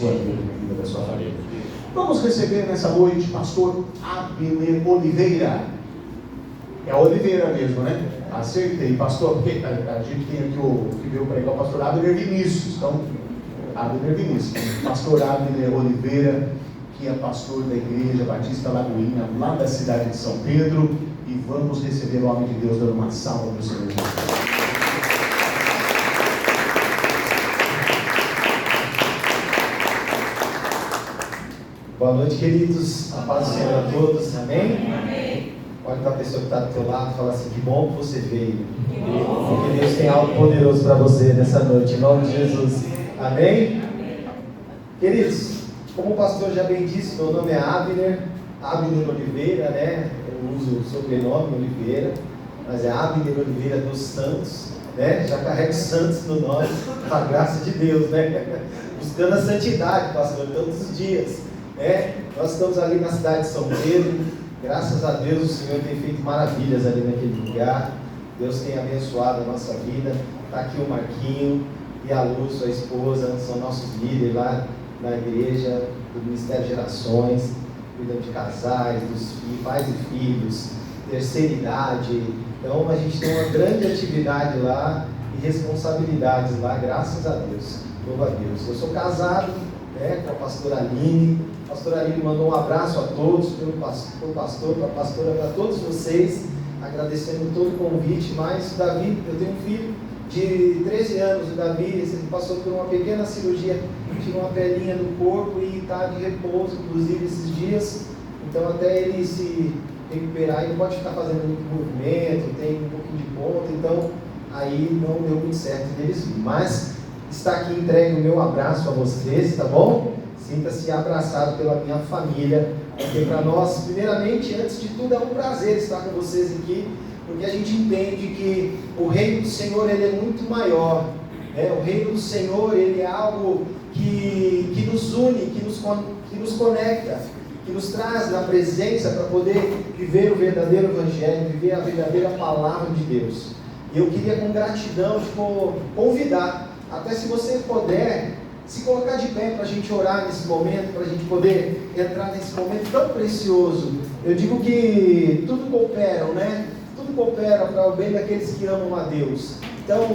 sua vida, da sua família. Vamos receber nessa noite pastor Abner Oliveira. É Oliveira mesmo, né? Acertei, pastor, porque a gente tem aqui o que veio pregar o pastor Abner Vinícius. Então, Abner Vinícius, pastor Abner Oliveira, que é pastor da Igreja Batista Lagoinha, lá da cidade de São Pedro. E vamos receber o homem de Deus dando uma salva do Senhor. Boa noite, queridos. A paz do Senhor a todos. Amém? Amém. Olha para a pessoa que está do teu lado e fala assim: que bom que você veio. Porque Deus tem algo poderoso para você nessa noite, em nome de Jesus. Amém? Queridos, como o pastor já bem disse, meu nome é Abner Oliveira, né? Eu uso o sobrenome Oliveira, mas é Abner Oliveira dos Santos, né? Já carrego Santos no nome, a graça de Deus, né? Buscando a santidade, pastor, todos os dias. Nós estamos ali na cidade de São Pedro. Graças a Deus o Senhor tem feito maravilhas ali naquele lugar. Deus tem abençoado a nossa vida. Está aqui o Marquinho e a Luz, sua esposa, são nossos líderes lá na igreja do Ministério de Gerações, cuidam de casais, dos pais e filhos, terceira idade. Então a gente tem uma grande atividade lá e responsabilidades lá, graças a Deus. Louvo a Deus. Eu sou casado, com a pastora Aline. A pastora Aline mandou um abraço a todos, pelo pastor, para a pastora, para todos vocês, agradecendo todo o convite. Mas o Davi, eu tenho um filho de 13 anos, o Davi, ele passou por uma pequena cirurgia, tirou uma pelinha do corpo e está de repouso, inclusive esses dias. Então até ele se recuperar, ele não pode ficar fazendo muito movimento, tem um pouquinho de ponta, então aí não deu muito certo deles vir. Mas está aqui entregue o meu abraço a vocês, tá bom? Sinta-se abraçado pela minha família, porque para nós, primeiramente, antes de tudo, é um prazer estar com vocês aqui, porque a gente entende que o reino do Senhor, ele é muito maior, o reino do Senhor, ele é algo que nos une, que nos conecta, que nos traz na presença para poder viver o verdadeiro evangelho, viver a verdadeira palavra de Deus. E eu queria com gratidão convidar, até se você puder, se colocar de pé para a gente orar nesse momento, para a gente poder entrar nesse momento tão precioso. Eu digo que tudo coopera, Tudo coopera para o bem daqueles que amam a Deus. Então,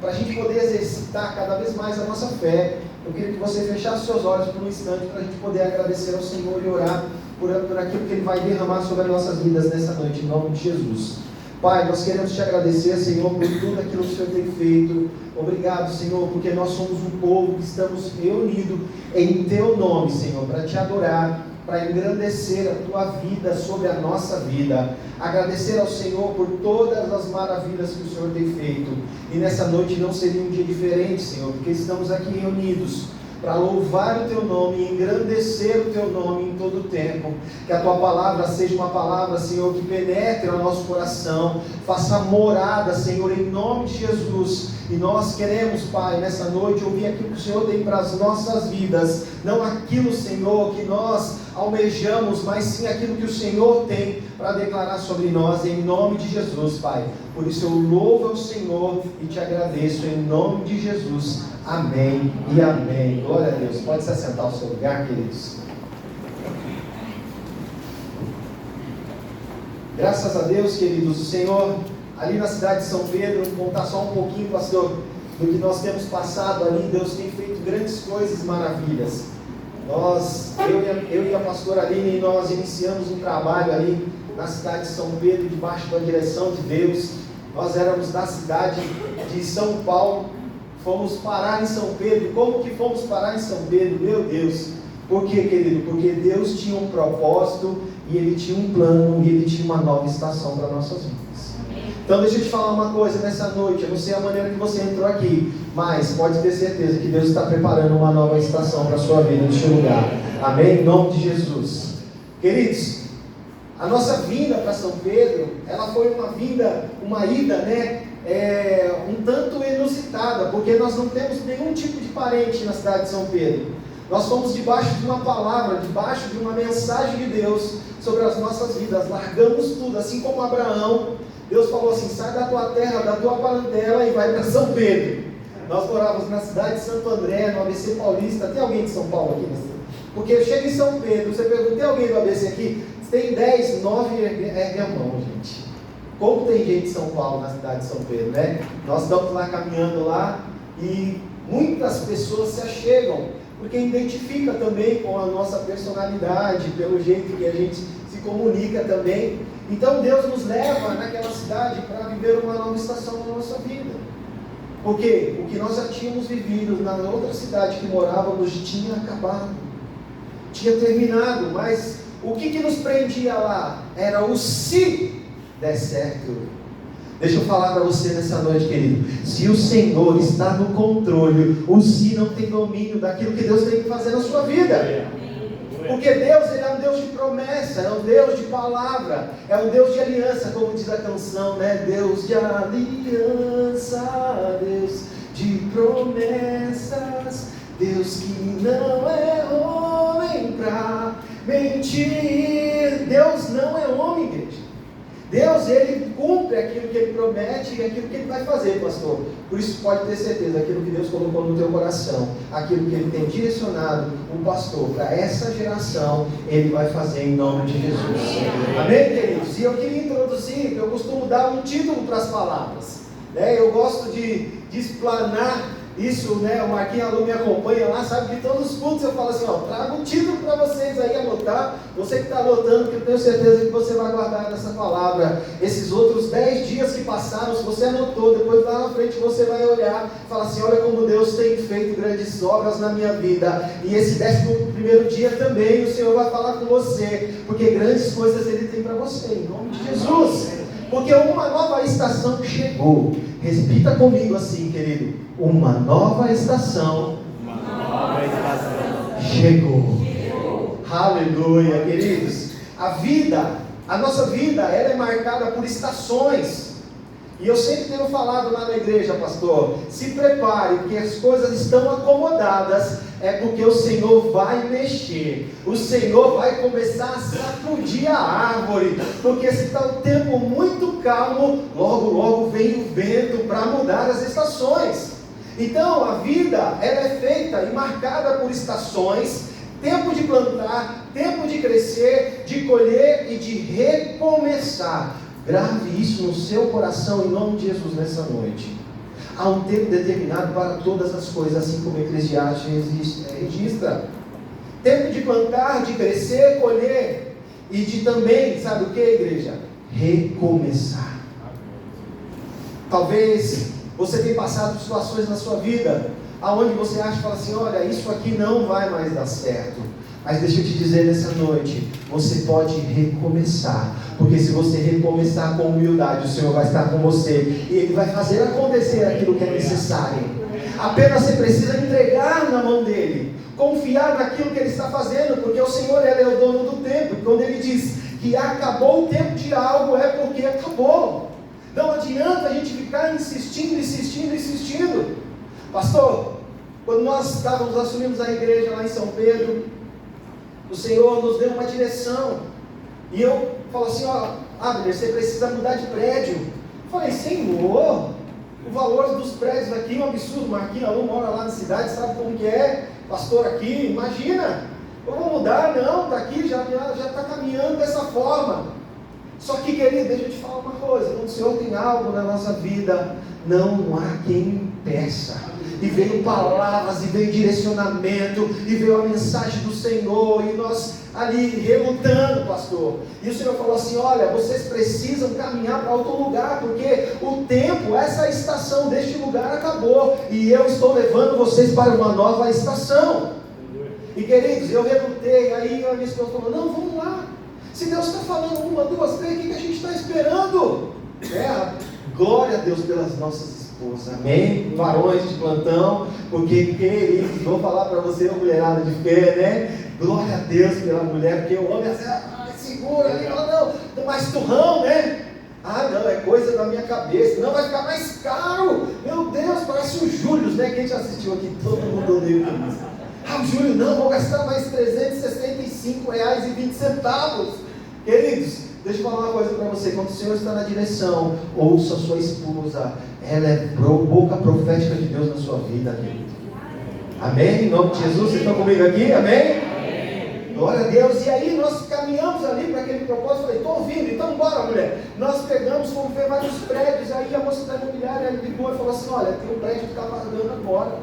para a gente poder exercitar cada vez mais a nossa fé, eu queria que você fechasse seus olhos por um instante para a gente poder agradecer ao Senhor e orar por aquilo que Ele vai derramar sobre as nossas vidas nessa noite, em nome de Jesus. Pai, nós queremos te agradecer, Senhor, por tudo aquilo que o Senhor tem feito. Obrigado, Senhor, porque nós somos um povo que estamos reunidos em Teu nome, Senhor, para Te adorar, para engrandecer a Tua vida sobre a nossa vida. Agradecer ao Senhor por todas as maravilhas que o Senhor tem feito. E nessa noite não seria um dia diferente, Senhor, porque estamos aqui reunidos para louvar o Teu nome e engrandecer o Teu nome em todo o tempo. Que a Tua palavra seja uma palavra, Senhor, que penetre no nosso coração, faça morada, Senhor, em nome de Jesus. E nós queremos, Pai, nessa noite ouvir aquilo que o Senhor tem para as nossas vidas, não aquilo, Senhor, que nós almejamos, mas sim aquilo que o Senhor tem para declarar sobre nós, em nome de Jesus, Pai. Por isso eu louvo ao Senhor e te agradeço em nome de Jesus. Amém e amém. Glória a Deus. Pode se assentar ao seu lugar, queridos. Graças a Deus, queridos, o Senhor, ali na cidade de São Pedro, vou contar só um pouquinho, pastor, do que nós temos passado ali. Deus tem feito grandes coisas e maravilhas. Eu e a pastora Aline, nós iniciamos um trabalho ali na cidade de São Pedro, debaixo da direção de Deus. Nós éramos da cidade de São Paulo, fomos parar em São Pedro. Como que fomos parar em São Pedro? Meu Deus! Por quê, querido? Porque Deus tinha um propósito e Ele tinha um plano e Ele tinha uma nova estação para nossas vidas. Então deixa eu te falar uma coisa nessa noite. Eu não sei a maneira que você entrou aqui, mas pode ter certeza que Deus está preparando uma nova estação para a sua vida neste lugar. Amém? Em nome de Jesus. Queridos, a nossa vinda para São Pedro, ela foi uma ida, um tanto inusitada, porque nós não temos nenhum tipo de parente na cidade de São Pedro. Nós fomos debaixo de uma palavra, debaixo de uma mensagem de Deus sobre as nossas vidas. Largamos tudo, assim como Abraão. Deus falou assim: sai da tua terra, da tua parentela e vai para São Pedro. Nós morávamos na cidade de Santo André, no ABC Paulista. Tem alguém de São Paulo aqui? Porque chega em São Pedro, você pergunta, tem alguém do ABC aqui? Tem 10, 9, ergue a mão, gente. Como tem gente de São Paulo na cidade de São Pedro, né? Nós estamos lá caminhando lá e muitas pessoas se achegam, porque identifica também com a nossa personalidade, pelo jeito que a gente se comunica também. Então Deus nos leva naquela cidade para viver uma nova estação na nossa vida. Porque o que nós já tínhamos vivido na outra cidade que morávamos tinha acabado, tinha terminado, mas o que nos prendia lá era o se der certo. Deixa eu falar para você nessa noite, querido. Se o Senhor está no controle, o se não tem domínio daquilo que Deus tem que fazer na sua vida. Porque Deus, Ele é um Deus de promessa, é um Deus de palavra, é um Deus de aliança, como diz a canção, né? Deus de aliança, Deus de promessas, Deus que não é homem para mentir. Deus não é homem, igreja. Deus, Ele cumpre aquilo que Ele promete e aquilo que Ele vai fazer, pastor. Por isso pode ter certeza, aquilo que Deus colocou no teu coração, aquilo que Ele tem direcionado o pastor para essa geração, Ele vai fazer em nome de Jesus. Amém, queridos? E eu queria introduzir, eu costumo dar um título para as palavras, né? Eu gosto de explanar isso, né? O Marquinhos Alô me acompanha lá, sabe que todos os cultos eu falo assim, ó, trago um título para vocês aí anotar. Você que está anotando, que eu tenho certeza que você vai guardar nessa palavra esses outros 10 dias que passaram. Se você anotou, depois lá na frente você vai olhar e falar assim, olha como Deus tem feito grandes obras na minha vida. E esse 11º dia também o Senhor vai falar com você, porque grandes coisas Ele tem para você, em nome de Jesus. Porque uma nova estação chegou. Repita comigo assim, querido. Uma nova estação chegou. Aleluia, queridos. A nossa vida, ela é marcada por estações. E eu sempre tenho falado lá na igreja, pastor, se prepare, porque as coisas estão acomodadas, é porque o Senhor vai mexer, o Senhor vai começar a sacudir a árvore, porque se está o tempo muito calmo, logo, logo vem o vento para mudar as estações. Então, a vida, ela é feita e marcada por estações, tempo de plantar, tempo de crescer, de colher e de recomeçar. Grave isso no seu coração em nome de Jesus nessa noite. Há um tempo determinado para todas as coisas, assim como Eclesiastes registra. Tempo de plantar, de crescer, colher e de também, sabe o que, igreja? Recomeçar. Talvez você tenha passado por situações na sua vida aonde você acha e fala assim, olha, isso aqui não vai mais dar certo. Mas deixa eu te dizer nessa noite, você pode recomeçar, porque se você recomeçar com humildade, o Senhor vai estar com você, e Ele vai fazer acontecer aquilo que é necessário. Apenas você precisa entregar na mão dEle, confiar naquilo que Ele está fazendo, porque o Senhor, Ele é o dono do tempo, e quando Ele diz que acabou o tempo de algo, é porque acabou. Não adianta a gente ficar insistindo. Pastor, quando nós assumimos a igreja lá em São Pedro, o Senhor nos deu uma direção, e eu falo assim, ó, Abner, você precisa mudar de prédio. Eu falei, Senhor, o valor dos prédios aqui é um absurdo. Marquinhos Alô mora lá na cidade, sabe como que é, pastor aqui, imagina, eu vou mudar, não, está aqui, já está caminhando dessa forma. Só que, querido, deixa eu te falar uma coisa, quando o Senhor tem algo na nossa vida, não há quem impeça. E veio palavras, e veio direcionamento, e veio a mensagem do Senhor, e nós ali relutando, pastor. E o Senhor falou assim, olha, vocês precisam caminhar para outro lugar, porque o tempo, essa estação deste lugar acabou, e eu estou levando vocês para uma nova estação. E queridos, eu relutei, aí a minha esposa falou, não, vamos lá. Se Deus está falando 1, 2, 3, o que a gente está esperando? Glória a Deus pelas nossas esposas, amém? Varões de plantão, porque queridos, vou falar para você, mulherada de fé, né? Glória a Deus pela mulher, porque o homem é assim, segura ali, não, mais turrão, né? Não, é coisa da minha cabeça, não, vai ficar mais caro, meu Deus, parece o Júlio, né? Quem já assistiu aqui, todo mundo odeia isso. O Júlio, não, vou gastar mais R$ 365,20. Queridos, deixa eu falar uma coisa para você. Quando o Senhor está na direção, ouça a sua esposa. Ela é boca profética de Deus na sua vida, querido. Amém? Em nome de Jesus, vocês estão comigo aqui? Amém? Glória a Deus. E aí nós caminhamos ali para aquele propósito. Falei, estou ouvindo, então bora, mulher. Nós pegamos, fomos ver vários prédios. Aí a moça da imobiliária ligou e falou assim: olha, tem um prédio que está pagando agora.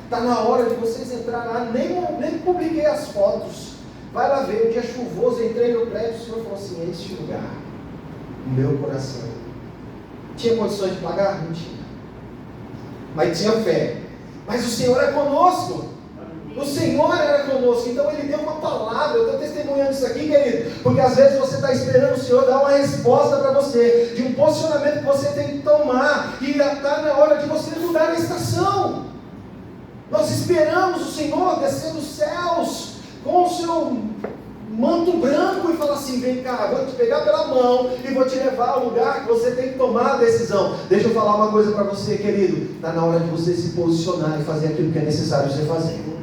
Está na hora de vocês entrar lá. Nem publiquei as fotos. Vai lá ver, o dia chuvoso, entrei no prédio. O Senhor falou assim: é este lugar, o meu coração. Tinha condições de pagar? Não tinha. Mas tinha fé. Mas o Senhor é conosco. O Senhor era conosco, então Ele deu uma palavra. Eu estou testemunhando isso aqui, querido, porque às vezes você está esperando o Senhor dar uma resposta para você, de um posicionamento que você tem que tomar, e está na hora de você mudar a estação. Nós esperamos o Senhor descer dos céus, com o seu manto branco, e falar assim: vem cá, vou te pegar pela mão, e vou te levar ao lugar que você tem que tomar a decisão. Deixa eu falar uma coisa para você, querido, está na hora de você se posicionar e fazer aquilo que é necessário você fazer.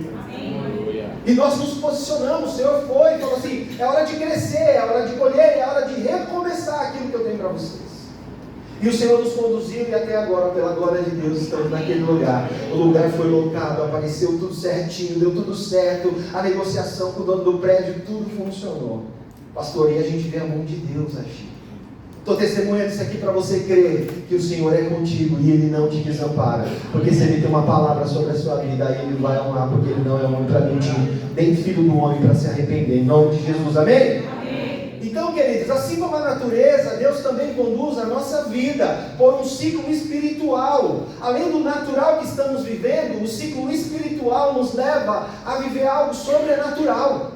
E nós nos posicionamos. O Senhor foi e falou assim: é hora de crescer, é hora de colher, é hora de recomeçar aquilo que eu tenho para vocês. E o Senhor nos conduziu, e até agora, pela glória de Deus, estamos naquele lugar. O lugar foi locado, apareceu tudo certinho, deu tudo certo, a negociação com o dono do prédio, tudo funcionou. Pastor, e a gente vê a mão de Deus agir. Estou testemunhando isso aqui para você crer que o Senhor é contigo e Ele não te desampara. Porque se Ele tem uma palavra sobre a sua vida, aí Ele vai honrar, porque Ele não é homem para mentir, nem filho do homem para se arrepender. Em nome de Jesus, amém? Amém. Então, queridos, assim como a natureza, Deus também conduz a nossa vida por um ciclo espiritual. Além do natural que estamos vivendo, o ciclo espiritual nos leva a viver algo sobrenatural.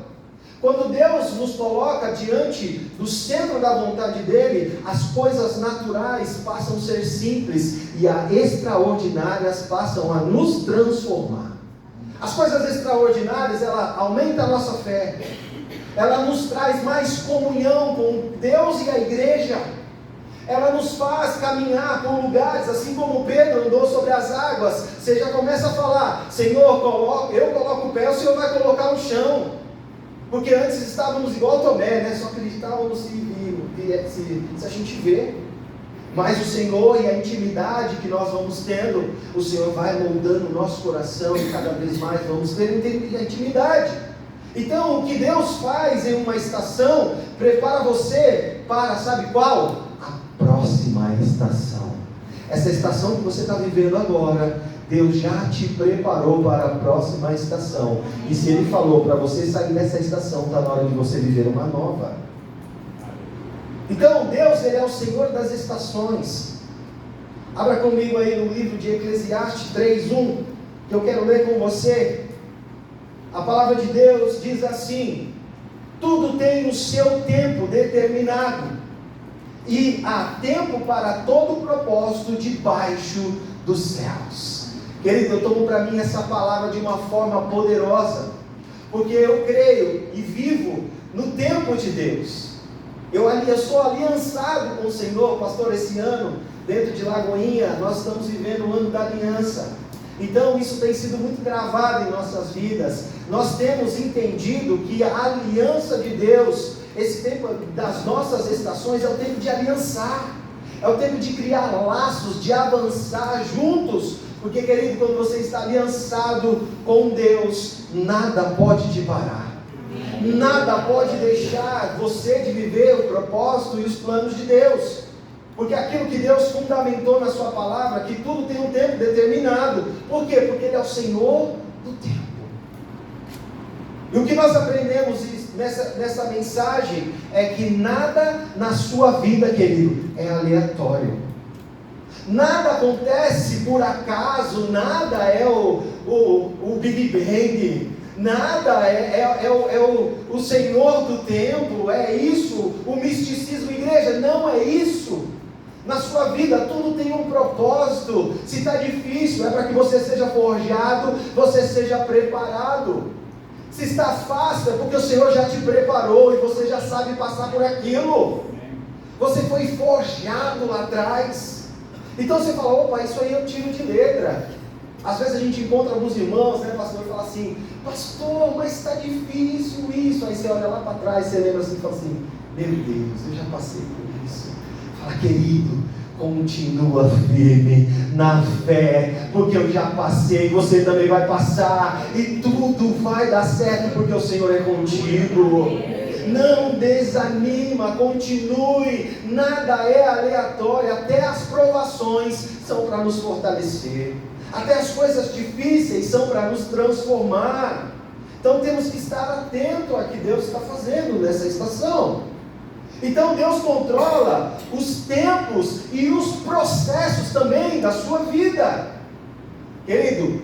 Quando Deus nos coloca diante do centro da vontade dEle, as coisas naturais passam a ser simples e as extraordinárias passam a nos transformar. As coisas extraordinárias, ela aumenta a nossa fé, ela nos traz mais comunhão com Deus e a igreja, ela nos faz caminhar por lugares, assim como Pedro andou sobre as águas. Você já começa a falar: Senhor, eu coloco o pé, o Senhor vai colocar o chão. Porque antes estávamos igual Tomé, né? Só acreditávamos se a gente vê. Mas o Senhor e a intimidade que nós vamos tendo, o Senhor vai moldando o nosso coração, e cada vez mais vamos ter a intimidade. Então, o que Deus faz em uma estação, prepara você para, sabe qual? A próxima estação. Essa estação que você está vivendo agora, Deus já te preparou para a próxima estação. E se Ele falou para você sair dessa estação, está na hora de você viver uma nova. Então Deus, Ele é o Senhor das estações. Abra comigo aí no livro de Eclesiastes 3:1, que eu quero ler com você. A palavra de Deus diz assim: tudo tem o seu tempo determinado, e há tempo para todo propósito debaixo dos céus. Querido, eu tomo para mim essa palavra de uma forma poderosa, porque eu creio e vivo no tempo de Deus. Eu sou aliançado com o Senhor. Pastor, esse ano, dentro de Lagoinha, nós estamos vivendo o ano da aliança. Então isso tem sido muito gravado em nossas vidas. Nós temos entendido que a aliança de Deus, esse tempo das nossas estações, é o tempo de aliançar, é o tempo de criar laços, de avançar juntos. Porque, querido, quando você está aliançado com Deus, nada pode te parar. Nada pode deixar você de viver o propósito e os planos de Deus. Porque aquilo que Deus fundamentou na sua palavra, que tudo tem um tempo determinado. Por quê? Porque Ele é o Senhor do tempo. E o que nós aprendemos nessa mensagem é que nada na sua vida, querido, é aleatório. Nada acontece por acaso, nada é o Big Bang, nada é o Senhor do tempo, é isso, o misticismo, igreja, não é isso. Na sua vida tudo tem um propósito. Se está difícil, é para que você seja forjado, você seja preparado. Se está fácil, é porque o Senhor já te preparou e você já sabe passar por aquilo. Você foi forjado lá atrás. Então você fala: opa, isso aí eu tiro de letra. Às vezes a gente encontra alguns irmãos, né, pastor, e fala assim: pastor, mas está difícil isso. Aí você olha lá para trás, você lembra assim e fala assim: Meu Deus, eu já passei por isso. Fala, querido, continua firme na fé, porque eu já passei, você também vai passar, e tudo vai dar certo, porque o Senhor é contigo. Não desanima, continue, nada é aleatório, até as provações são para nos fortalecer, até as coisas difíceis são para nos transformar. Então temos que estar atento a que Deus está fazendo nessa estação. Então Deus controla os tempos e os processos também da sua vida. Querido,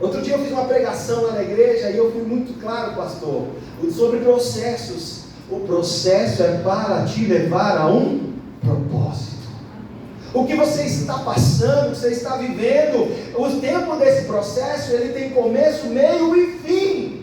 outro dia eu fiz uma pregação lá na igreja e eu fui muito claro, pastor, sobre processos. O processo é para te levar a um propósito. O que você está passando, o que você está vivendo, o tempo desse processo, ele tem começo, meio e fim.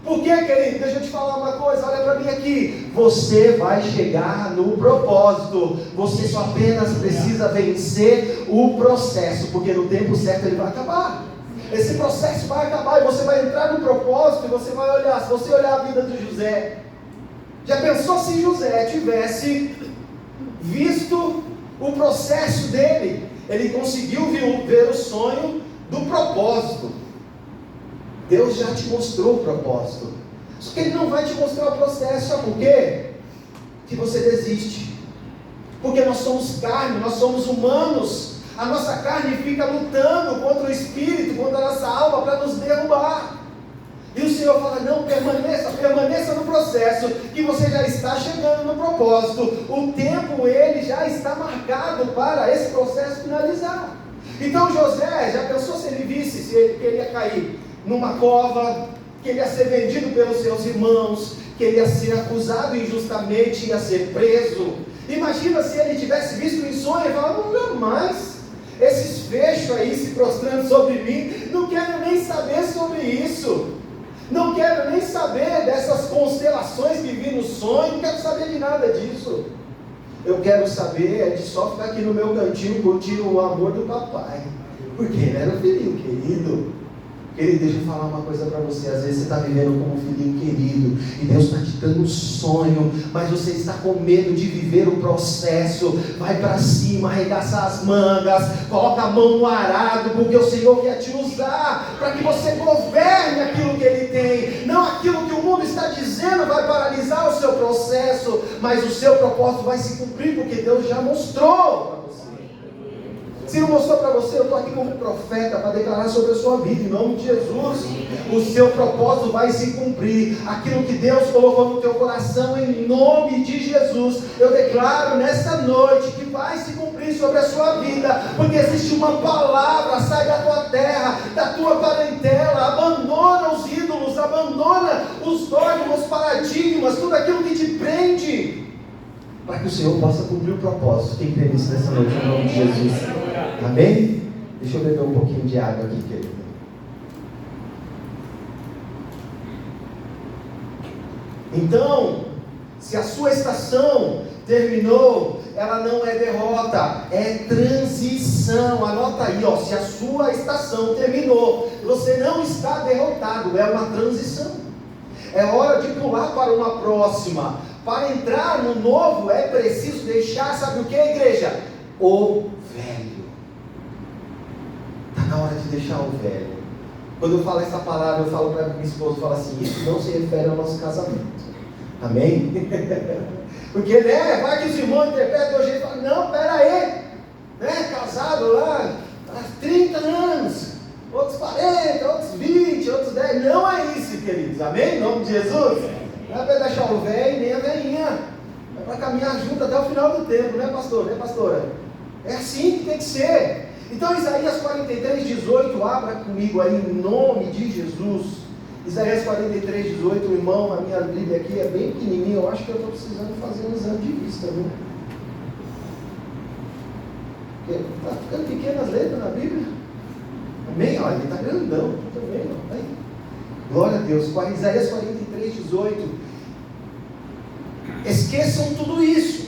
Por quê, querido? Deixa eu te falar uma coisa, olha para mim aqui. Você vai chegar no propósito. Você só apenas precisa vencer o processo, porque no tempo certo ele vai acabar. Esse processo vai acabar e você vai entrar no propósito e você vai olhar. Se você olhar a vida de José, já pensou se José tivesse visto o processo dele? Ele conseguiu ver o sonho do propósito. Deus já te mostrou o propósito, só que Ele não vai te mostrar o processo. Sabe por quê? Que você desiste, porque nós somos carne, nós somos humanos. A nossa carne fica lutando contra o Espírito, contra a nossa alma, para nos derrubar. E o Senhor fala, não, permaneça no processo, que você já está chegando no propósito. O tempo, ele já está marcado para esse processo finalizar. Então José, já pensou se ele visse que ele ia cair numa cova, que ele ia ser vendido pelos seus irmãos, que ele ia ser acusado injustamente, ia ser preso? Imagina se ele tivesse visto em sonho e falado, não, jamais, esses fechos aí se prostrando sobre mim, não quero nem saber sobre isso, não quero nem saber dessas constelações que vi no sonho, não quero saber de nada disso. Eu quero saber de só ficar aqui no meu cantinho curtindo o amor do papai, porque ele era um filhinho querido. Querido, deixa eu falar uma coisa para você. Às vezes você está vivendo como um filhinho querido e Deus está te dando um sonho, mas você está com medo de viver o processo. Vai para cima, arregaça as mangas, coloca a mão no arado, porque o Senhor quer te usar para que você governe aquilo que Ele tem. Não aquilo que o mundo está dizendo vai paralisar o seu processo, mas o seu propósito vai se cumprir, porque Deus já mostrou. Se não mostrou para você, eu estou aqui como profeta para declarar sobre a sua vida, em nome de Jesus. O seu propósito vai se cumprir. Aquilo que Deus colocou no teu coração, em nome de Jesus, eu declaro nessa noite que vai se cumprir sobre a sua vida, porque existe uma palavra. Sai da tua terra, da tua parentela, abandona os ídolos, abandona os dogmas, os paradigmas, tudo aquilo que te prende, para que o Senhor possa cumprir o propósito. Quem crê nisso nessa noite, em nome de Jesus? Amém? Deixa eu beber um pouquinho de água aqui, querido. Então, se a sua estação terminou, ela não é derrota, é transição. Anota aí, ó, se a sua estação terminou, você não está derrotado, é uma transição. É hora de pular para uma próxima. Para entrar no novo é preciso deixar, sabe o que, igreja? O velho. Está na hora de deixar o velho. Quando eu falo essa palavra, eu falo para minha esposa, eu falo assim, isso não se refere ao nosso casamento. Amém? Porque, né, vai que os irmãos interpretam hoje e falam, não, pera aí, né, casado lá há 30 anos, outros 40, outros 20, outros 10, não é isso, queridos, amém? Em nome de Jesus. Não é para deixar o velho nem a velhinha, é para caminhar junto até o final do tempo, né, pastor? Né, pastora? É assim que tem que ser. Então, Isaías 43, 18, abra comigo aí em nome de Jesus. Isaías 43, 18, irmão, a minha Bíblia aqui é bem pequenininha, eu acho que eu estou precisando fazer um exame de vista, viu? Está ficando pequenas letras na Bíblia? Amém? Olha, ele está grandão, também, ó. Aí. Glória a Deus. Isaías 43, 18. Esqueçam tudo isso.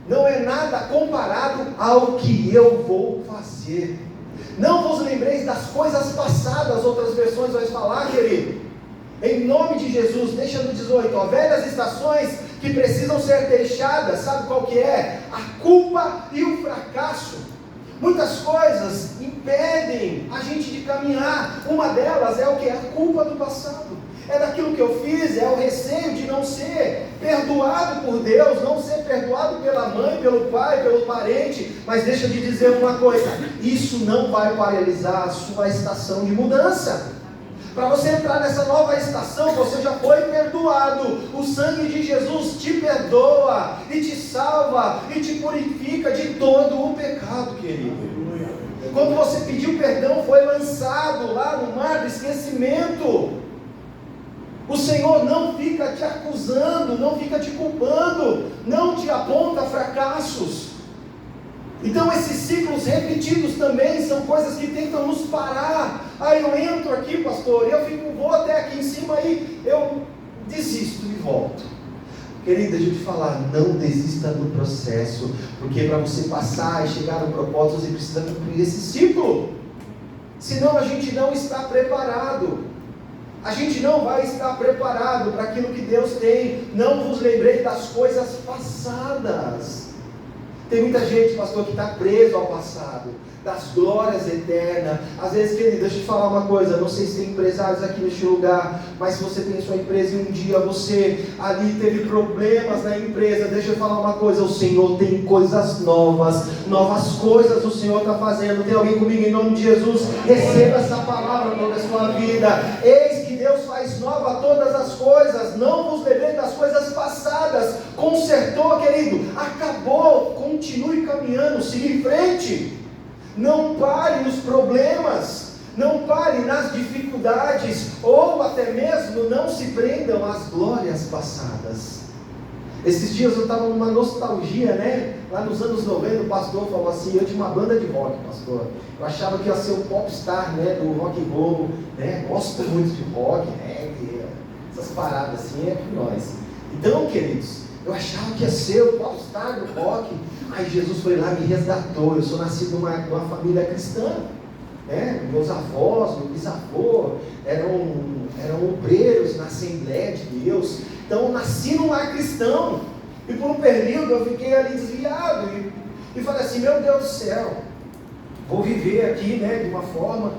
Não é nada comparado ao que eu vou fazer. Não vos lembreis das coisas passadas. Outras versões vai falar, querido. Em nome de Jesus, deixa no 18, ó, velhas estações que precisam ser deixadas. Sabe qual que é? A culpa e o fracasso. Muitas coisas impedem a gente de caminhar. Uma delas é o que? A culpa do passado. É daquilo que eu fiz, é o receio de não ser perdoado por Deus, não ser perdoado pela mãe, pelo pai, pelo parente. Mas deixa eu te dizer uma coisa, isso não vai paralisar a sua estação de mudança. Para você entrar nessa nova estação, você já foi perdoado. O sangue de Jesus te perdoa, e te salva, e te purifica de todo o pecado, querido. Quando você pediu perdão, foi lançado lá no mar do esquecimento. O Senhor não fica te acusando, não fica te culpando, não te aponta fracassos. Então esses ciclos repetidos também são coisas que tentam nos parar. Eu entro aqui, pastor, vou até aqui em cima e eu desisto e volto. Querida, deixa eu te falar, não desista do processo, porque para você passar e chegar no propósito, você precisa cumprir esse ciclo. Senão a gente não está preparado. A gente não vai estar preparado para aquilo que Deus tem. Não vos lembrei das coisas passadas. Tem muita gente, pastor, que está preso ao passado, das glórias eternas. Às vezes, querido, deixa eu te falar uma coisa, não sei se tem empresários aqui neste lugar, mas se você tem sua empresa e um dia você ali teve problemas na empresa, deixa eu falar uma coisa, o Senhor tem coisas novas, novas coisas o Senhor está fazendo. Tem alguém comigo em nome de Jesus? Receba essa palavra sobre a sua vida. Eis que Deus faz nova todas as coisas, não vos lembrei das coisas passadas. Consertou, querido, acabou, continue caminhando, siga em frente. Não pare nos problemas, não pare nas dificuldades, ou até mesmo não se prendam às glórias passadas. Esses dias eu estava numa nostalgia, né? Lá nos anos 90 o pastor falou assim, eu tinha uma banda de rock, pastor. Eu achava que ia ser o popstar, né, do rock and roll, né? Gosto muito de rock, reggae, essas paradas assim, é com nós. Então, queridos, eu achava que ia ser o popstar do rock. Aí Jesus foi lá e me resgatou. Eu sou nascido de uma família cristã, né? Meus avós, meu bisavô eram obreiros na Assembleia de Deus. Então eu nasci num lar cristão. E por um período eu fiquei ali desviado e falei assim, meu Deus do céu, vou viver aqui, né, de uma forma.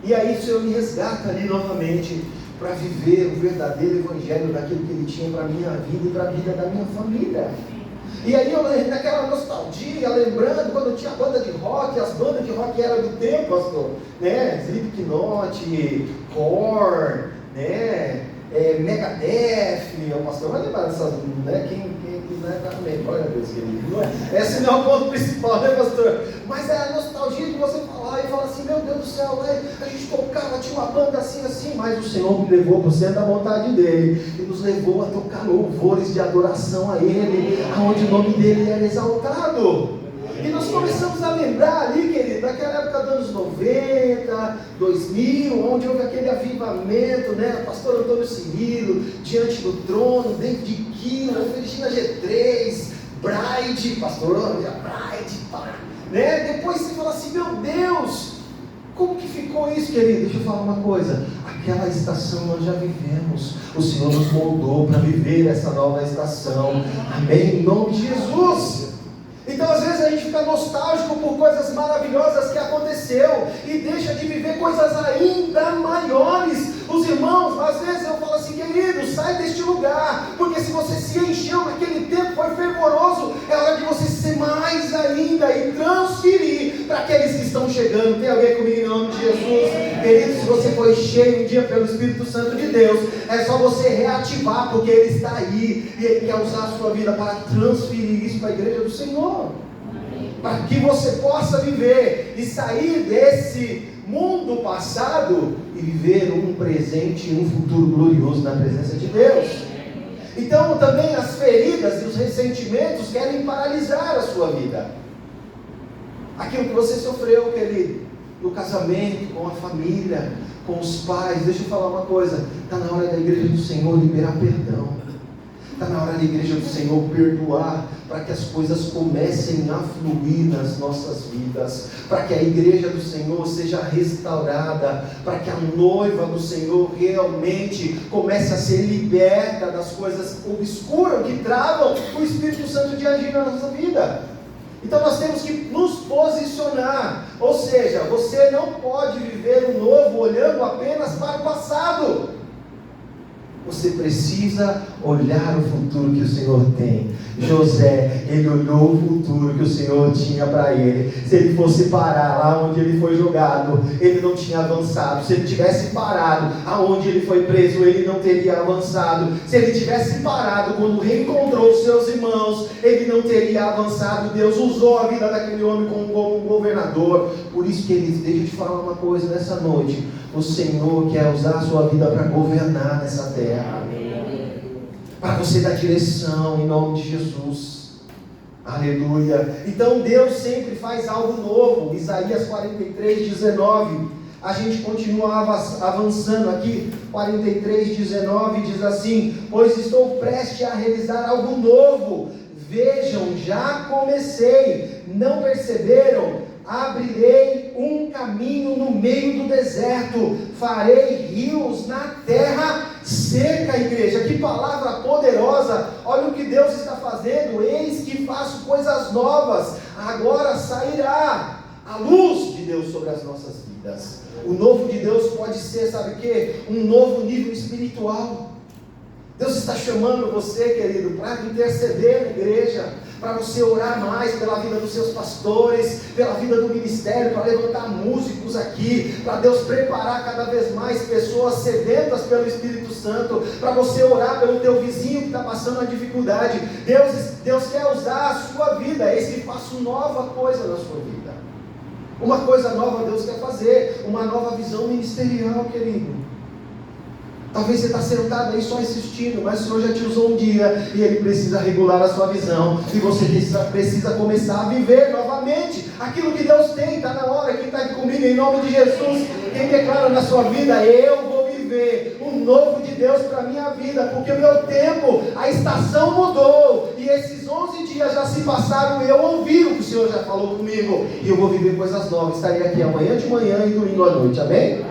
E aí o Senhor me resgata ali novamente para viver o verdadeiro evangelho daquilo que Ele tinha para a minha vida e para a vida da minha família. E aí eu, naquela nostalgia, lembrando quando eu tinha banda de rock, as bandas de rock eram do tempo, pastor, né? Slipknot, Korn, né? Megadeth, o pastor vai lembrar dessas, né? Quem não é para mim, glória a Deus, querido. Esse não é o ponto principal, né, pastor? Mas é a nostalgia de você falar e falar assim, meu Deus do céu, né? A gente tocava, tinha uma banda assim, mas o Senhor me levou para o centro da vontade dele e nos levou a tocar louvores de adoração a Ele, aonde o nome dele era exaltado. E nós começamos a lembrar ali, querido, daquela época dos anos 90, 2000, onde houve aquele avivamento, né? Pastor Antônio Cirilo, Diante do Trono, David Kino, Regina G3, Bride, pastor Bride, né? Depois você fala assim, meu Deus, como que ficou isso, querido? Deixa eu falar uma coisa, aquela estação nós já vivemos, o Senhor nos moldou para viver essa nova estação, amém? Em nome de Jesus. Então às vezes a gente fica nostálgico por coisas maravilhosas que aconteceu e deixa de viver coisas ainda maiores. Os irmãos, às vezes eu falo assim, querido, sai deste lugar, porque se você se encheu naquele tempo, foi fervoroso, é hora de você ser mais ainda e transferir para aqueles que estão chegando. Tem alguém comigo em nome de Jesus? Querido, se você foi cheio um dia pelo Espírito Santo de Deus, é só você reativar, porque Ele está aí e Ele quer usar a sua vida para transferir isso para a igreja do Senhor. Para que você possa viver e sair desse mundo passado e viver um presente e um futuro glorioso na presença de Deus. Então também as feridas e os ressentimentos querem paralisar a sua vida. Aquilo que você sofreu, querido, no casamento, com a família, com os pais. Deixa eu falar uma coisa, está na hora da igreja do Senhor liberar perdão. Está na hora da igreja do Senhor perdoar, para que as coisas comecem a fluir nas nossas vidas, para que a igreja do Senhor seja restaurada, para que a noiva do Senhor realmente comece a ser liberta das coisas obscuras que travam o Espírito Santo de agir na nossa vida. Então nós temos que nos posicionar, ou seja, você não pode viver o novo olhando apenas para o passado. Você precisa olhar o futuro que o Senhor tem. José, ele olhou o futuro que o Senhor tinha para ele. Se ele fosse parar lá onde ele foi jogado, ele não tinha avançado. Se ele tivesse parado aonde ele foi preso, ele não teria avançado. Se ele tivesse parado quando reencontrou os seus irmãos, ele não teria avançado. Deus usou a vida daquele homem como um governador. Por isso, queridos, deixa eu te falar uma coisa nessa noite. O Senhor quer usar a sua vida para governar nessa terra. Para você dar direção em nome de Jesus. Aleluia. Então Deus sempre faz algo novo. Isaías 43:19. A gente continua avançando aqui. 43:19 diz assim: pois estou prestes a realizar algo novo. Vejam, já comecei. Não perceberam? Abrirei um caminho no meio do deserto, farei rios na terra seca. Igreja, que palavra poderosa! Olha o que Deus está fazendo. Eis que faço coisas novas, agora sairá a luz de Deus sobre as nossas vidas. O novo de Deus pode ser, sabe o que? Um novo nível espiritual. Deus está chamando você, querido, para interceder na igreja, para você orar mais pela vida dos seus pastores, pela vida do ministério, para levantar músicos aqui, para Deus preparar cada vez mais pessoas sedentas pelo Espírito Santo, para você orar pelo teu vizinho que está passando uma dificuldade. Deus quer usar a sua vida. Esse faço nova coisa na sua vida. Uma coisa nova Deus quer fazer, uma nova visão ministerial, querido. Talvez você está sentado aí só assistindo, mas o Senhor já te usou um dia e Ele precisa regular a sua visão. E você precisa começar a viver novamente aquilo que Deus tem. Está na hora. Quem está aqui comigo em nome de Jesus? Quem declara na sua vida: eu vou viver o novo de Deus para a minha vida, porque o meu tempo, a estação mudou. E esses 11 dias já se passaram e eu ouvi o que o Senhor já falou comigo. E eu vou viver coisas novas. Estarei aqui amanhã de manhã e domingo à noite. Amém?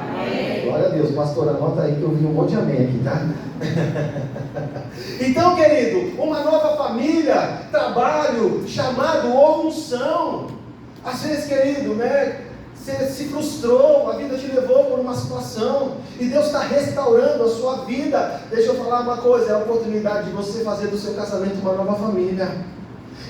Glória a Deus, pastor, anota aí que eu vi um monte de amém aqui, tá? Então, querido, uma nova família, trabalho, chamado ou unção. Às vezes, querido, você se frustrou, a vida te levou por uma situação, e Deus está restaurando a sua vida. Deixa eu falar uma coisa, é a oportunidade de você fazer do seu casamento uma nova família.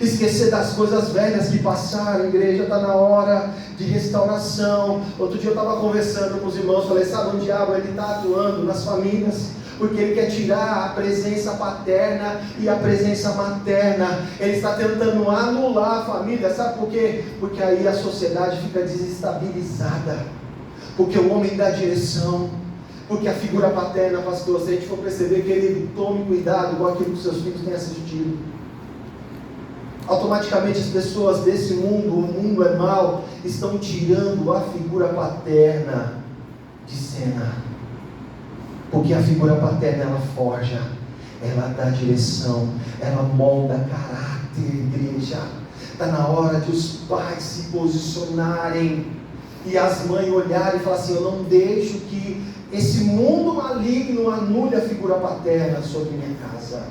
Esquecer das coisas velhas que passaram. Igreja, está na hora de restauração. Outro dia eu estava conversando com os irmãos, falei: sabe, o diabo ele está atuando nas famílias, porque ele quer tirar a presença paterna e a presença materna. Ele está tentando anular a família. Sabe por quê? Porque aí a sociedade fica desestabilizada, porque o homem dá direção, porque a figura paterna, pastor, se a gente for perceber, querido, tome cuidado com aquilo que seus filhos têm assistido. Automaticamente as pessoas desse mundo, o mundo é mau, estão tirando a figura paterna de cena. Porque a figura paterna, ela forja, ela dá direção, ela molda caráter, igreja. Está na hora de os pais se posicionarem e as mães olharem e falar assim: eu não deixo que esse mundo maligno anule a figura paterna sobre minha casa.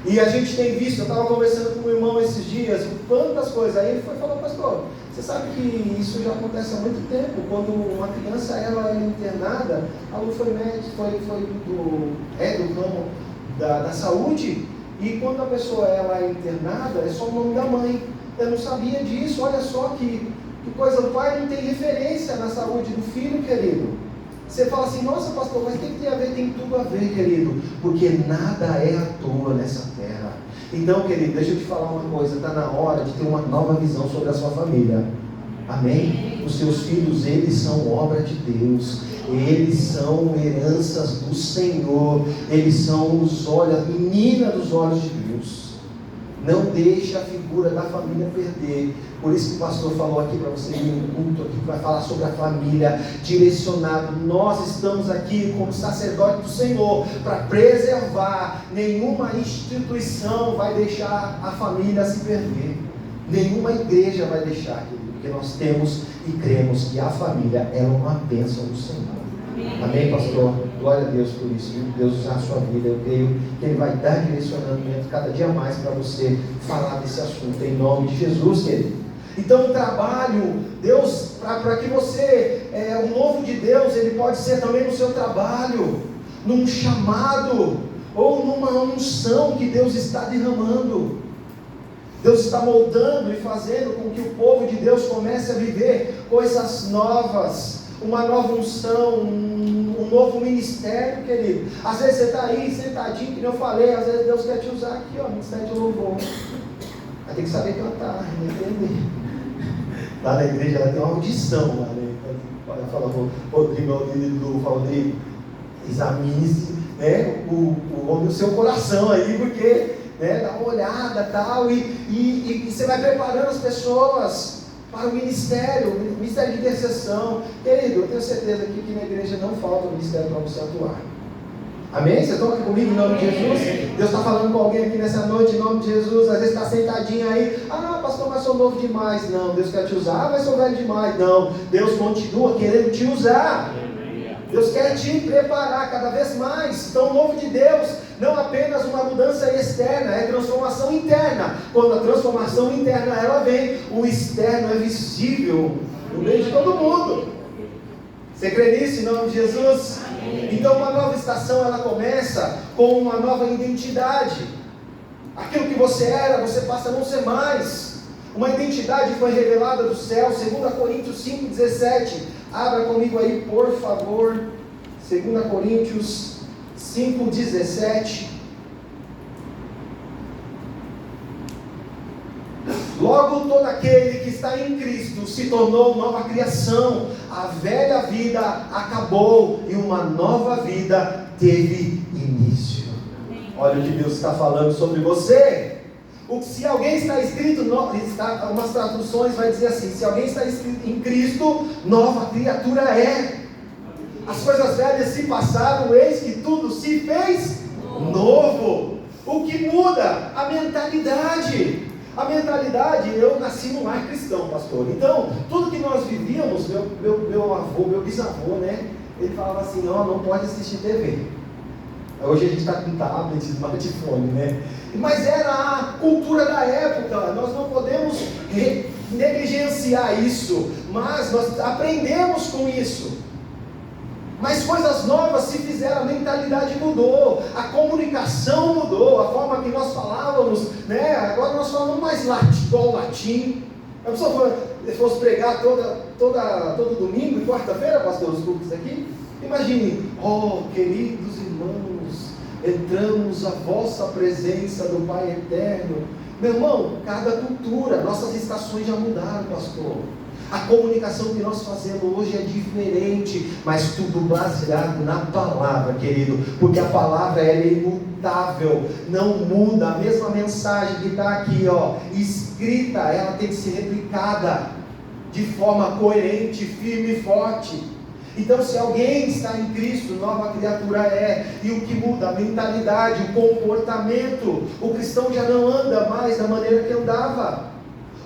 E a gente tem visto, eu estava conversando com um irmão esses dias, quantas coisas. Aí ele foi falar: pastor, você sabe que isso já acontece há muito tempo. Quando uma criança ela é internada, a Lu foi médica, do ramo da saúde, e quando a pessoa ela é internada, é só o nome da mãe. Eu não sabia disso. Olha só que coisa, o pai não tem referência na saúde do filho, querido. Você fala assim: nossa, pastor, mas o que tem a ver? Tem tudo a ver, querido, porque nada é à toa nessa terra. Então, querido, deixa eu te falar uma coisa: está na hora de ter uma nova visão sobre a sua família. Amém? Os seus filhos, eles são obra de Deus, eles são heranças do Senhor, eles são os olhos, a menina dos olhos de Deus. Não deixe a figura da família perder. Por isso que o pastor falou aqui para você em um culto aqui, que vai falar sobre a família, direcionado. Nós estamos aqui como sacerdote do Senhor para preservar. Nenhuma instituição vai deixar a família se perder. Nenhuma igreja vai deixar, querido, porque nós temos e cremos que a família é uma bênção do Senhor. Amém, pastor? Glória a Deus por isso, viu? Deus usar a sua vida. Eu creio que Ele vai dar direcionamento cada dia mais para você falar desse assunto, em nome de Jesus, querido. Então, o trabalho, Deus, para que você, o novo de Deus, ele pode ser também no seu trabalho, num chamado, ou numa unção que Deus está derramando. Deus está moldando e fazendo com que o povo de Deus comece a viver coisas novas, uma nova unção, um novo ministério, querido. Às vezes você está aí sentadinho, que eu falei, às vezes Deus quer te usar aqui, ó, ministério de louvor. Mas tem que saber cantar, entender. Lá na igreja ela tem uma audição lá, né? Ela fala, Rodrigo, Rodrigo, examine-se, né, o seu coração aí, porque, né, dá uma olhada tal, e você vai preparando as pessoas para o ministério de intercessão. Querido, eu tenho certeza aqui que na igreja não falta ministério para você atuar. Amém? Vocês estão aqui comigo em nome de Jesus? Deus está falando com alguém aqui nessa noite em nome de Jesus. Às vezes está sentadinho aí, pastor, mas sou novo demais. Não, Deus quer te usar, mas sou velho demais. Não, Deus continua querendo te usar. Deus quer te preparar cada vez mais. Então o novo de Deus não apenas uma mudança externa, é transformação interna. Quando a transformação interna ela vem, o externo é visível no meio de todo mundo. Você crê nisso em nome de Jesus? Então uma nova estação ela começa com uma nova identidade. Aquilo que você era, você passa a não ser mais. Uma identidade foi revelada do céu, 2 Coríntios 5,17. Abra comigo aí, por favor. 2 Coríntios 5,17. Logo todo aquele que está em Cristo se tornou nova criação. A velha vida acabou e uma nova vida teve início. Olha o que Deus está falando sobre você. Se alguém está escrito, umas traduções vai dizer assim: se alguém está escrito em Cristo, nova criatura é. As coisas velhas se passaram, eis que tudo se fez novo. O que muda? A mentalidade. A mentalidade, eu nasci no lar cristão, pastor. Então, tudo que nós vivíamos, meu avô, meu bisavô, né? Ele falava assim, não pode assistir TV. Hoje a gente está com tablet, smartphone, né? Mas era a cultura da época, nós não podemos negligenciar isso, mas nós aprendemos com isso. Mas coisas novas se fizeram, a mentalidade mudou, a comunicação mudou, a forma que nós falávamos, né? Agora nós falamos mais igual latim. A pessoa fosse pregar todo domingo e quarta-feira, pastor, os cultos aqui. Imagine, queridos irmãos, entramos à vossa presença do Pai Eterno. Meu irmão, cada cultura, nossas estações já mudaram, pastor. A comunicação que nós fazemos hoje é diferente, mas tudo baseado na palavra, querido, porque a palavra ela é imutável, não muda. A mesma mensagem que está aqui, escrita, ela tem que ser replicada de forma coerente, firme e forte. Então, se alguém está em Cristo, nova criatura é. E o que muda? A mentalidade, o comportamento. O cristão já não anda mais da maneira que andava.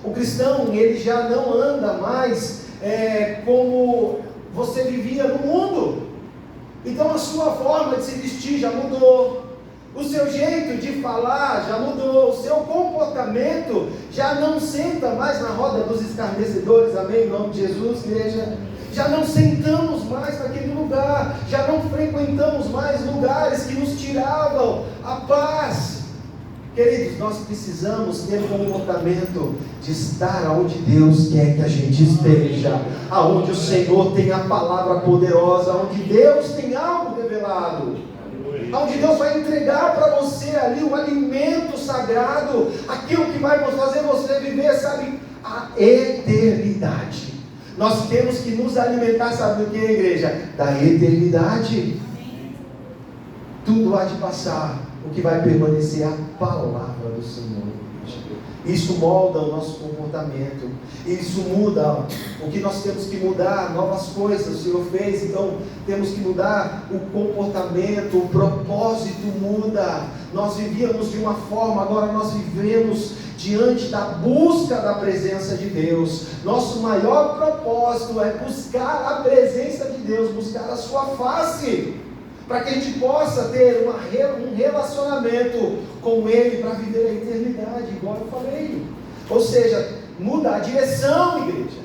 O cristão, ele já não anda mais como você vivia no mundo. Então a sua forma de se vestir já mudou. O seu jeito de falar já mudou. O seu comportamento já não senta mais na roda dos escarnecedores. Amém? Em nome de Jesus, igreja. Já não sentamos mais naquele lugar. Já não frequentamos mais lugares que nos tiravam a paz. Queridos, nós precisamos ter um comportamento de estar onde Deus quer que a gente esteja, aonde o Senhor tem a palavra poderosa, onde Deus tem algo revelado, onde Deus vai entregar para você ali o alimento sagrado, aquilo que vai fazer você viver, sabe, a eternidade. Nós temos que nos alimentar, sabe do que, igreja? Da eternidade. Tudo há de passar. O que vai permanecer é a palavra do Senhor. Isso molda o nosso comportamento. Isso muda o que nós temos que mudar, novas coisas o Senhor fez, então temos que mudar o comportamento, o propósito muda. Nós vivíamos de uma forma, agora nós vivemos diante da busca da presença de Deus. Nosso maior propósito é buscar a presença de Deus, buscar a sua face, para que a gente possa ter um relacionamento com Ele para viver a eternidade, igual eu falei. Ou seja, muda a direção, igreja.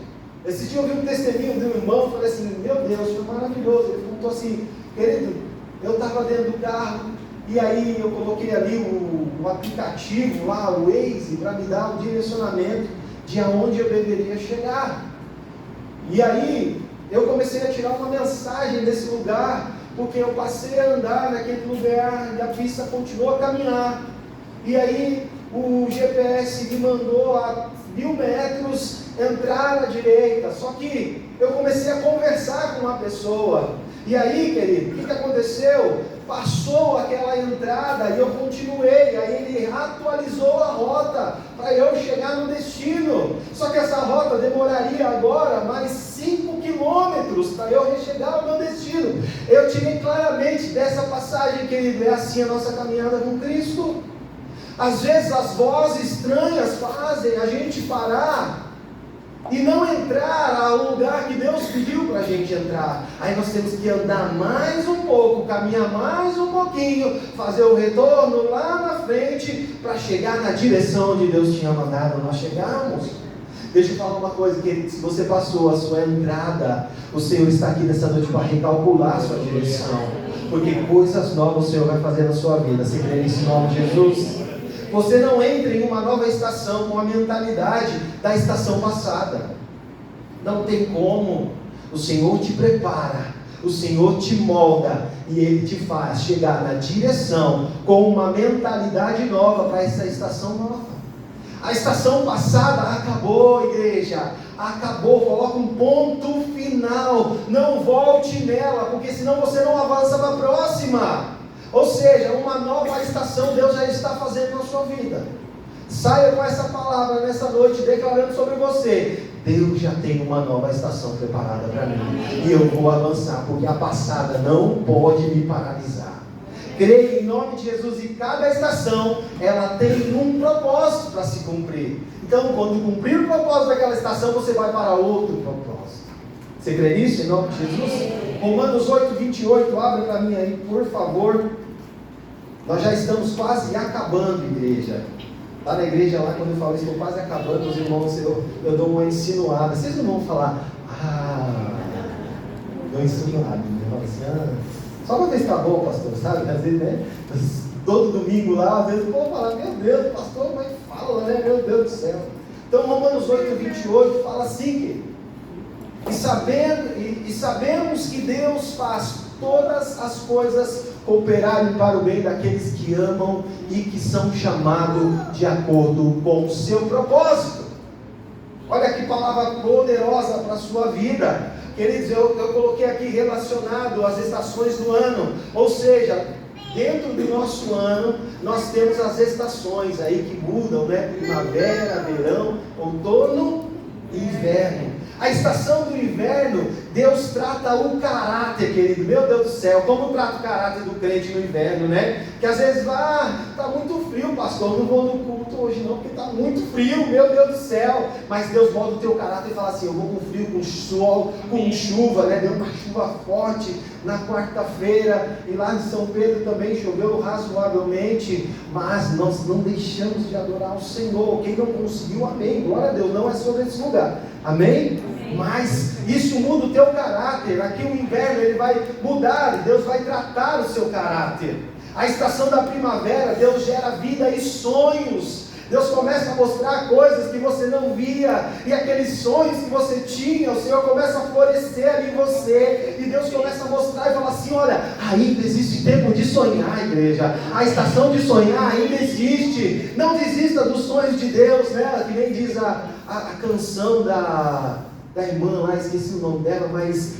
Esse dia eu vi um testemunho de um irmão, falei assim, meu Deus, foi maravilhoso. Ele perguntou assim, querido, eu estava dentro do carro, e aí eu coloquei ali o aplicativo lá, o Waze, para me dar o direcionamento de aonde eu deveria chegar. E aí eu comecei a tirar uma mensagem desse lugar, porque eu passei a andar naquele lugar e a pista continuou a caminhar. E aí o GPS me mandou a 1000 metros entrar à direita. Só que eu comecei a conversar com uma pessoa. E aí, querido, o que aconteceu? Passou aquela entrada e eu continuei. Aí ele atualizou a rota para eu chegar no destino. Só que essa rota demoraria agora mais 5 quilômetros para eu chegar ao meu destino. Eu tirei claramente dessa passagem, querido, é assim a nossa caminhada com Cristo. Às vezes as vozes estranhas fazem a gente parar e não entrar ao lugar que Deus pediu para a gente entrar. Aí nós temos que andar mais um pouco, caminhar mais um pouquinho, fazer o retorno lá na frente, para chegar na direção onde Deus tinha mandado nós chegarmos. Deixa eu falar uma coisa, que se você passou a sua entrada, o Senhor está aqui nessa noite para recalcular a sua direção, porque coisas novas o Senhor vai fazer na sua vida. Você crê nesse nome de Jesus? Você não entra em uma nova estação com a mentalidade da estação passada. Não tem como. O Senhor te prepara, o Senhor te molda e Ele te faz chegar na direção com uma mentalidade nova para essa estação nova. A estação passada acabou, igreja. Acabou, coloca um ponto final. Não volte nela, porque senão você não avança para a próxima. Ou seja, uma nova estação Deus já está fazendo na sua vida. Saia com essa palavra nessa noite, declarando sobre você: Deus já tem uma nova estação preparada para mim, e eu vou avançar, porque a passada não pode me paralisar. Creia em nome de Jesus, e cada estação ela tem um propósito para se cumprir. Então, quando cumprir o propósito daquela estação, você vai para outro propósito. Você crê nisso em nome de Jesus? Romanos 8:28, abre para mim aí, por favor. Nós já estamos quase acabando, igreja. Lá na igreja, lá quando eu falo isso, estou quase acabando, os irmãos, eu dou uma insinuada. Vocês não vão falar, dou insinuada, né? Fala assim, só para ver se está bom, pastor, sabe? Às vezes, né? Todo domingo lá, às vezes o povo fala, meu Deus, pastor, mas fala, né? Meu Deus do céu. Então, Romanos 8:28 fala assim, e sabemos que Deus faz todas as coisas cooperarem para o bem daqueles que amam e que são chamados de acordo com o seu propósito. Olha que palavra poderosa para a sua vida. Queridos, eu coloquei aqui relacionado às estações do ano. Ou seja, dentro do nosso ano, nós temos as estações aí que mudam, né? Primavera, verão, outono e inverno. A estação do inverno, Deus trata o caráter, querido. Meu Deus do céu, como trata o caráter do crente no inverno, né? Que às vezes, está muito frio, pastor, não vou no culto hoje não, porque está muito frio, meu Deus do céu. Mas Deus molda o teu caráter e fala assim, eu vou com frio, com sol, com chuva, né? Deu uma chuva forte na quarta-feira, e lá em São Pedro também choveu razoavelmente, mas nós não deixamos de adorar o Senhor. Quem não conseguiu, amém, glória a Deus, não é sobre esse lugar, amém? Mas isso muda o teu caráter. Aqui o inverno ele vai mudar, Deus vai tratar o seu caráter. A estação da primavera, Deus gera vida e sonhos. Deus começa a mostrar coisas que você não via, e aqueles sonhos que você tinha, o Senhor começa a florescer ali em você, e Deus começa a mostrar e fala assim, olha, ainda existe tempo de sonhar, igreja, a estação de sonhar ainda existe. Não desista dos sonhos de Deus, né? Que nem diz a canção da irmã lá, esqueci o nome dela, mas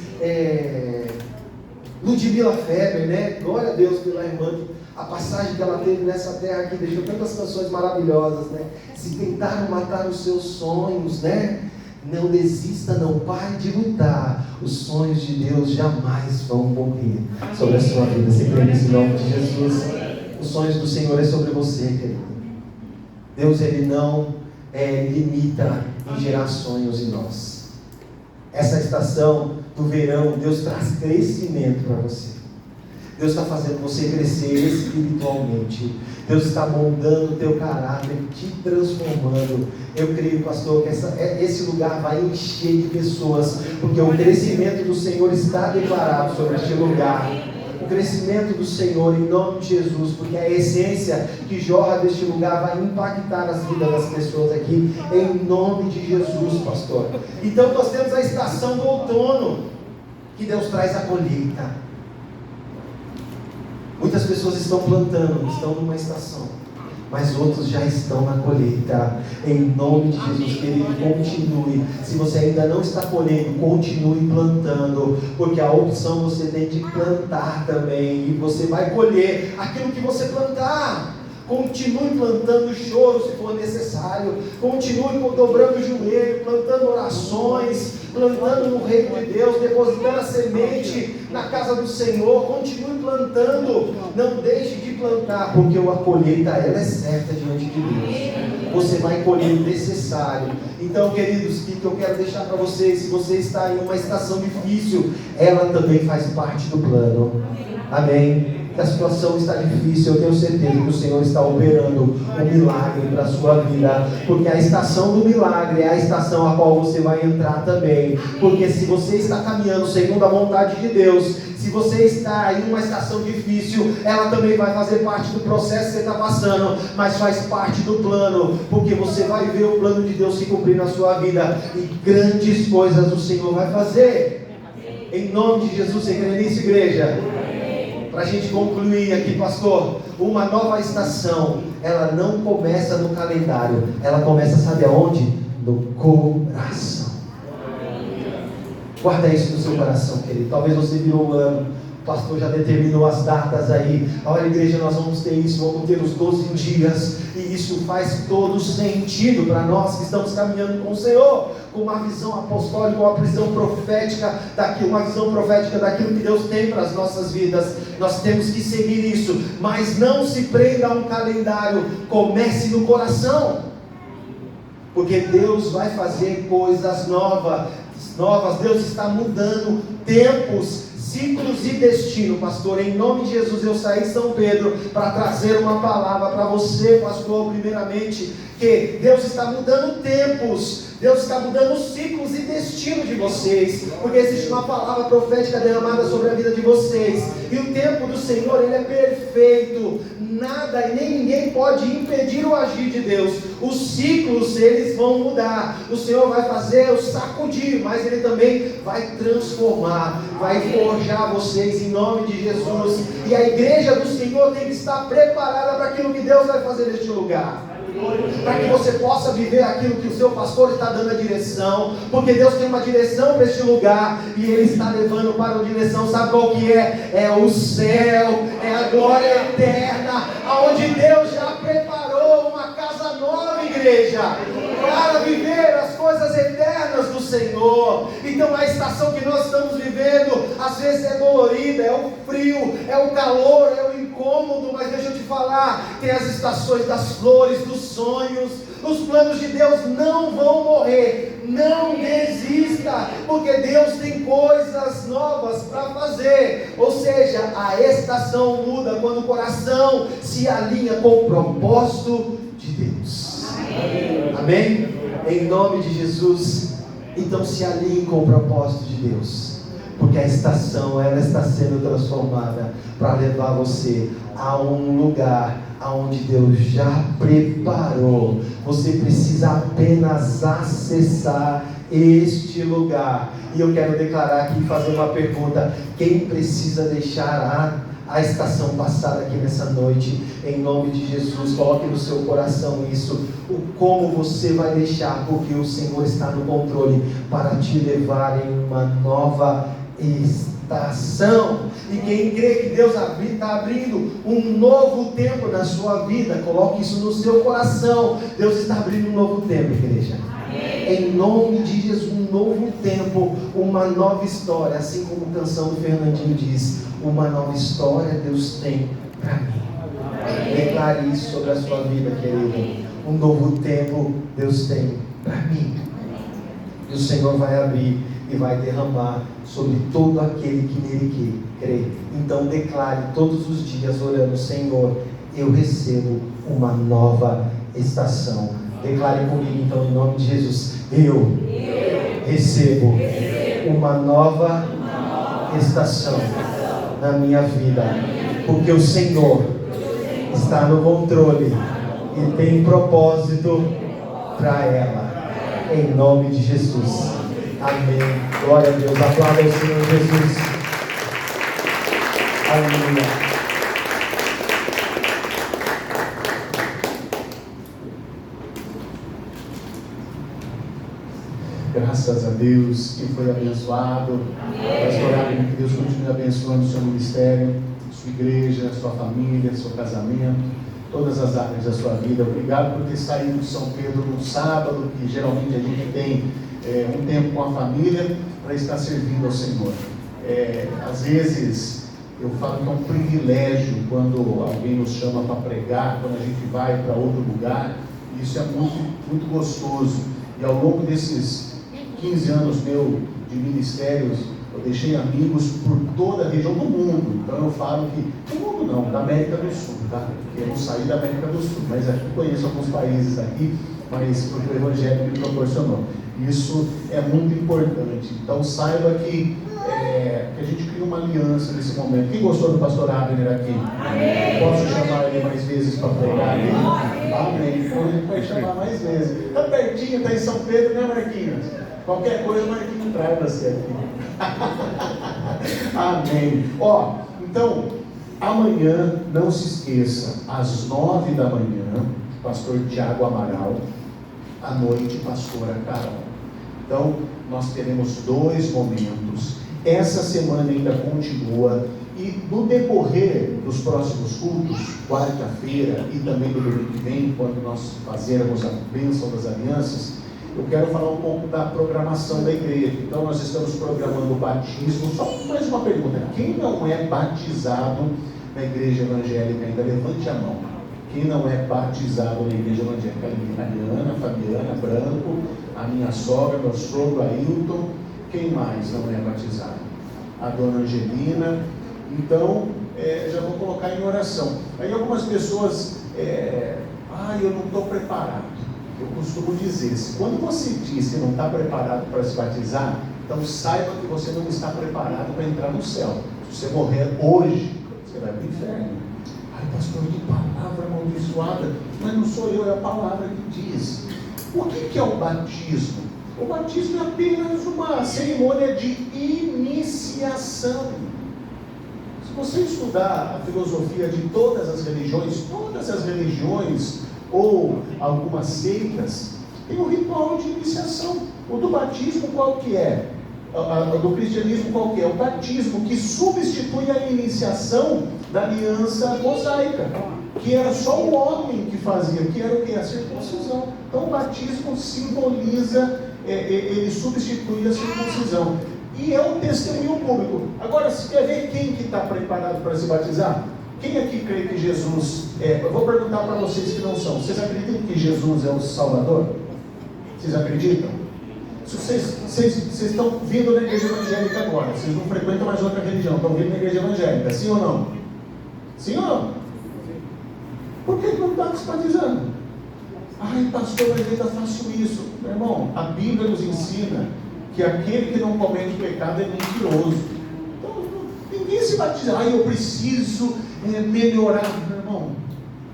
Ludmila Feber, né? Glória a Deus pela irmã, a passagem que ela teve nessa terra aqui, deixou tantas canções maravilhosas, né? Se tentaram matar os seus sonhos, né? Não desista, não pare de lutar. Os sonhos de Deus jamais vão morrer sobre a sua vida. Você crê nesse nome de Jesus? Os sonhos do Senhor é sobre você, querido. Deus, Ele não limita em gerar sonhos em nós. Essa estação do verão, Deus traz crescimento para você. Deus está fazendo você crescer espiritualmente. Deus está moldando o teu caráter, te transformando. Eu creio, pastor, que esse lugar vai encher de pessoas, porque o crescimento do Senhor está declarado sobre este lugar. O crescimento do Senhor em nome de Jesus, porque a essência que jorra deste lugar vai impactar as vidas das pessoas aqui, em nome de Jesus, pastor. Então nós temos a estação do outono, que Deus traz a colheita. Muitas pessoas estão plantando, estão numa estação, mas outros já estão na colheita. Em nome de Jesus, querido, continue. Se você ainda não está colhendo, continue plantando, porque a opção você tem de plantar também, e você vai colher aquilo que você plantar. Continue plantando choro se for necessário, continue dobrando o joelho, plantando orações, plantando no reino de Deus, depositando a semente na casa do Senhor. Continue plantando, não deixe de plantar, porque a colheita ela é certa diante de Deus. Você vai colher o necessário. Então, queridos, o que eu quero deixar para vocês, se você está em uma estação difícil, ela também faz parte do plano. Amém? A situação está difícil, eu tenho certeza que o Senhor está operando um milagre para a sua vida, porque a estação do milagre é a estação a qual você vai entrar também, porque se você está caminhando segundo a vontade de Deus, se você está em uma estação difícil, ela também vai fazer parte do processo que você está passando, mas faz parte do plano, porque você vai ver o plano de Deus se cumprir na sua vida, e grandes coisas o Senhor vai fazer, em nome de Jesus. Você crê nisso, igreja? Para a gente concluir aqui, pastor, uma nova estação, ela não começa no calendário, ela começa, sabe aonde? No coração. Guarda isso no seu coração, querido. Talvez você virou o ano, o pastor já determinou as datas aí. Olha, igreja, nós vamos ter isso, vamos ter os 12 dias, e isso faz todo sentido para nós que estamos caminhando com o Senhor, com uma visão apostólica, uma visão profética daquilo que Deus tem para as nossas vidas. Nós temos que seguir isso, mas não se prenda a um calendário, comece no coração, porque Deus vai fazer coisas novas. Deus está mudando tempos, ciclos e destino, pastor. Em nome de Jesus, eu saí de São Pedro para trazer uma palavra para você, pastor, primeiramente, que Deus está mudando tempos, Deus está mudando os ciclos e destino de vocês, porque existe uma palavra profética derramada sobre a vida de vocês, e o tempo do Senhor, ele é perfeito, nada e nem ninguém pode impedir o agir de Deus. Os ciclos, eles vão mudar, o Senhor vai fazer o sacudir, mas Ele também vai transformar, vai forjar vocês em nome de Jesus, e a igreja do Senhor tem que estar preparada para aquilo que Deus vai fazer neste lugar, para que você possa viver aquilo que o seu pastor está dando a direção, porque Deus tem uma direção para este lugar, e Ele está levando para uma direção, sabe qual que é? É o céu, é a glória eterna, aonde Deus já preparou uma casa nova, igreja, para viver as coisas eternas do Senhor. Então a estação que nós estamos vivendo, às vezes é dolorida, é o frio, é o calor, é o incômodo, mas deixa eu te falar, tem as estações das flores, dos sonhos. Os planos de Deus não vão morrer, não desista, porque Deus tem coisas novas para fazer. Ou seja, a estação muda quando o coração se alinha com o propósito de Deus. Amém? Em nome de Jesus. Então se alinhe com o propósito de Deus, porque a estação, ela está sendo transformada para levar você a um lugar aonde Deus já preparou. Você precisa apenas acessar este lugar. E eu quero declarar aqui, fazer uma pergunta: quem precisa deixar a estação passada aqui nessa noite? Em nome de Jesus, coloque no seu coração isso, o como você vai deixar, porque o Senhor está no controle para te levar em uma nova estação. estação. E quem crê que Deus está abrindo um novo tempo na sua vida, coloque isso no seu coração. Deus está abrindo um novo tempo, igreja. Em nome de Jesus, um novo tempo, uma nova história, assim como a canção do Fernandinho diz, uma nova história Deus tem para mim. Declare isso sobre a sua vida, querido. Um novo tempo Deus tem para mim. E o Senhor vai abrir e vai derramar sobre todo aquele que nele crê. Então declare todos os dias orando: Senhor, eu recebo uma nova estação. Declare comigo então, em nome de Jesus: eu recebo uma nova estação na minha vida, porque o Senhor está no controle e tem propósito para ela, em nome de Jesus. Amém. Glória a Deus. Aplauda o Senhor Jesus. Aleluia. Graças a Deus que foi abençoado. Pastor, que Deus continue abençoando o seu ministério, sua igreja, sua família, seu casamento, todas as áreas da sua vida. Obrigado por ter saído de São Pedro no sábado, que geralmente a gente tem um tempo com a família para estar servindo ao Senhor. Às vezes eu falo que é um privilégio quando alguém nos chama para pregar, quando a gente vai para outro lugar. Isso é muito, muito gostoso. E ao longo desses 15 anos meu de ministérios, eu deixei amigos por toda a região do mundo. Então eu falo que, do mundo não, da América do Sul, tá? Porque eu não saí da América do Sul, mas aqui conheço alguns países aqui, mas porque o Evangelho me proporcionou. Isso é muito importante. Então saiba que a gente cria uma aliança nesse momento. Quem gostou do pastor Abner aqui? Amém. Posso chamar ele mais vezes para pregar ali? Amém. Então a gente vai chamar mais vezes. Está pertinho, está em São Pedro, né, Marquinhos? Qualquer coisa o Marquinhos traz você aqui. Amém. Então, amanhã, não se esqueça, às 9 da manhã, pastor Tiago Amaral, à noite, pastora Carol. Então, nós teremos 2 momentos. Essa semana ainda continua. E no decorrer dos próximos cultos, quarta-feira e também no domingo que vem, quando nós fazermos a bênção das alianças, eu quero falar um pouco da programação da igreja. Então nós estamos programando o batismo. Só mais uma pergunta: quem não é batizado na igreja evangélica ainda? Levante a mão. Quem não é batizado na igreja evangélica? A Fabiana Branco, a minha sogra, meu sogro Ailton. Quem mais não é batizado? A dona Angelina. Então, já vou colocar em oração. Aí algumas pessoas, eu não estou preparado. Eu costumo dizer, quando você diz que não está preparado para se batizar, então saiba que você não está preparado para entrar no céu. Se você morrer hoje, você vai para o inferno. Ai, pastor, que palavra amaldiçoada. Mas não sou eu, é a palavra que diz. O que é o batismo? O batismo é apenas uma cerimônia de iniciação. Se você estudar a filosofia de todas as religiões ou algumas seitas, tem um ritual de iniciação. O do batismo qual que é? O do cristianismo qual que é? O batismo, que substitui a iniciação da aliança mosaica, que era só o homem que fazia, que era o que? A circuncisão. Então o batismo simboliza, ele substitui a circuncisão. E é um testemunho público. Agora, você quer ver quem que está preparado para se batizar? Quem aqui crê que Jesus eu vou perguntar para vocês que não são. Vocês acreditam que Jesus é o Salvador? Vocês acreditam? Vocês estão vindo na igreja evangélica agora. Vocês não frequentam mais outra religião. Estão vindo na igreja evangélica. Sim ou não? Sim ou não? Por que não está se batizando? Ai, pastor, mas eu ainda faço isso. Meu irmão, a Bíblia nos ensina que aquele que não comete pecado é mentiroso. Então, ninguém se batiza. Ai, eu preciso melhorar. Meu irmão,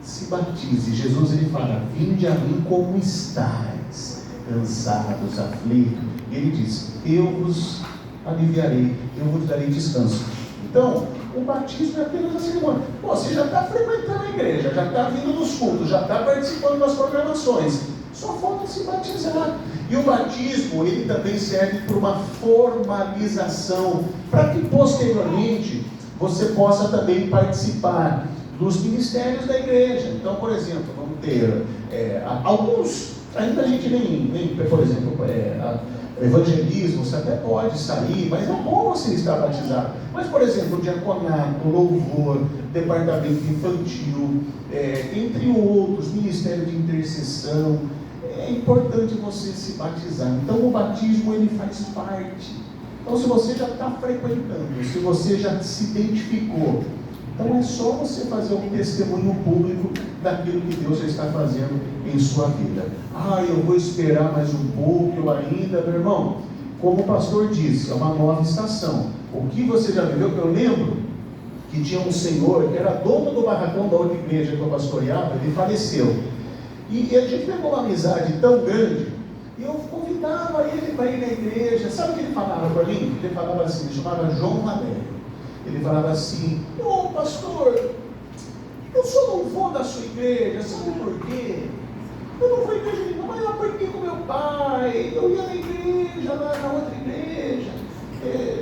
se batize. Jesus, ele fala: vinde a mim como estáis, cansados, aflitos. E ele diz: eu vos aliviarei, eu vos darei descanso. Então, o batismo é apenas a cerimônia. Você já está frequentando a igreja, já está vindo nos cultos, já está participando das programações. Só falta se batizar. E o batismo, ele também serve para uma formalização, para que posteriormente você possa também participar dos ministérios da igreja. Então, por exemplo, vamos ter alguns, ainda a gente nem por exemplo, evangelismo, você até pode sair, mas é bom você estar batizado. Mas, por exemplo, diaconato, louvor, departamento infantil, entre outros, ministério de intercessão, é importante você se batizar. Então, o batismo, ele faz parte. Então, se você já está frequentando, se você já se identificou, então é só você fazer um testemunho público daquilo que Deus já está fazendo em sua vida. Eu vou esperar mais um pouco ainda, meu irmão. Como o pastor disse, é uma nova estação. O que você já viveu, que eu lembro que tinha um senhor que era dono do barracão da outra igreja que eu pastoreava, ele faleceu. E a gente pegou uma amizade tão grande, e eu convidava ele para ir na igreja. Sabe o que ele falava para mim? Ele falava assim, ele chamava João Valério. Ele falava assim: pastor, eu só não vou da sua igreja, sabe por quê? Eu não vou à igreja nenhuma, mas eu aprendi com meu pai, eu ia na igreja, lá na outra igreja,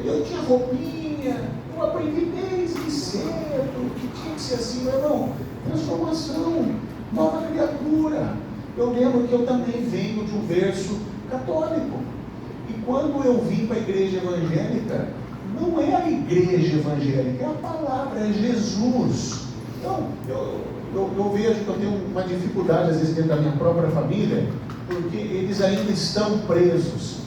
eu tinha roupinha, eu aprendi desde cedo que tinha que ser assim, meu irmão. Transformação, nova criatura. Eu lembro que eu também venho de um berço católico, e quando eu vim para a igreja evangélica, não é a igreja evangélica, é a palavra, é Jesus. Então, eu vejo que eu tenho uma dificuldade, às vezes, dentro da minha própria família, porque eles ainda estão presos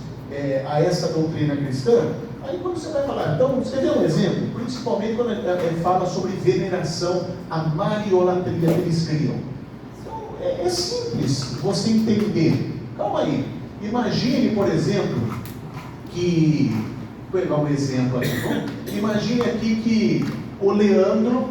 a essa doutrina cristã. Aí, quando você vai falar, então, você vê um exemplo, principalmente quando ele fala sobre veneração, a mariolatria que eles criam. Então, é simples você entender. Calma aí. Imagine, por exemplo, que... Vou pegar um exemplo aqui. Imagine aqui que o Leandro,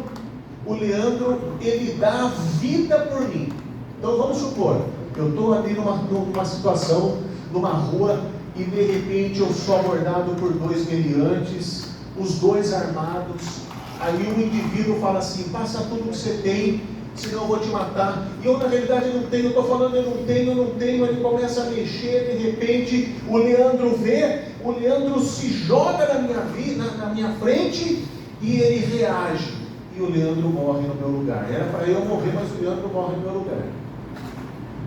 ele dá a vida por mim. Então vamos supor, eu estou ali numa situação, numa rua, e de repente eu sou abordado por 2 meliantes, os 2 armados. Aí o indivíduo fala assim: passa tudo que você tem, senão eu vou te matar. E eu, na realidade, não tenho, eu estou falando, eu não tenho. Ele começa a mexer, de repente o Leandro vê, o Leandro se joga na minha vida, na minha frente, e ele reage, e o Leandro morre no meu lugar. Era para eu morrer, mas o Leandro morre no meu lugar.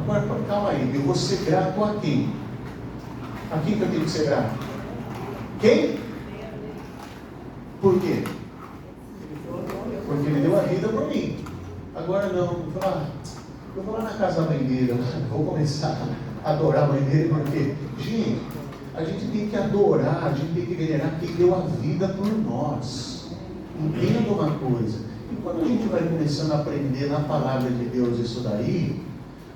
Agora, calma aí, eu vou ser grato a quem? A quem que eu tenho que ser grato? Quem? Por quê? Porque ele deu a vida por mim. Agora não, eu vou lá na casa da mãe dele, vou começar a adorar a mãe dele, porque, gente, a gente tem que adorar, a gente tem que venerar quem deu a vida por nós. Entenda uma coisa, e quando a gente vai começando a aprender na palavra de Deus isso daí,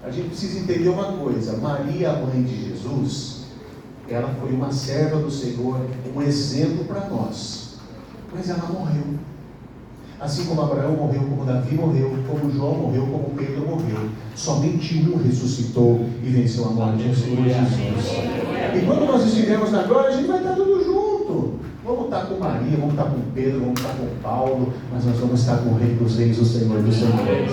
a gente precisa entender uma coisa: Maria, a mãe de Jesus, ela foi uma serva do Senhor, um exemplo para nós, mas ela morreu. Assim como Abraão morreu, como Davi morreu, como João morreu, como Pedro morreu, somente um ressuscitou e venceu a morte, o Senhor Jesus. E quando nós estivermos na glória, a gente vai estar tudo junto. Vamos estar com Maria, vamos estar com Pedro, vamos estar com Paulo, mas nós vamos estar com o Rei dos Reis, o Senhor dos Senhores.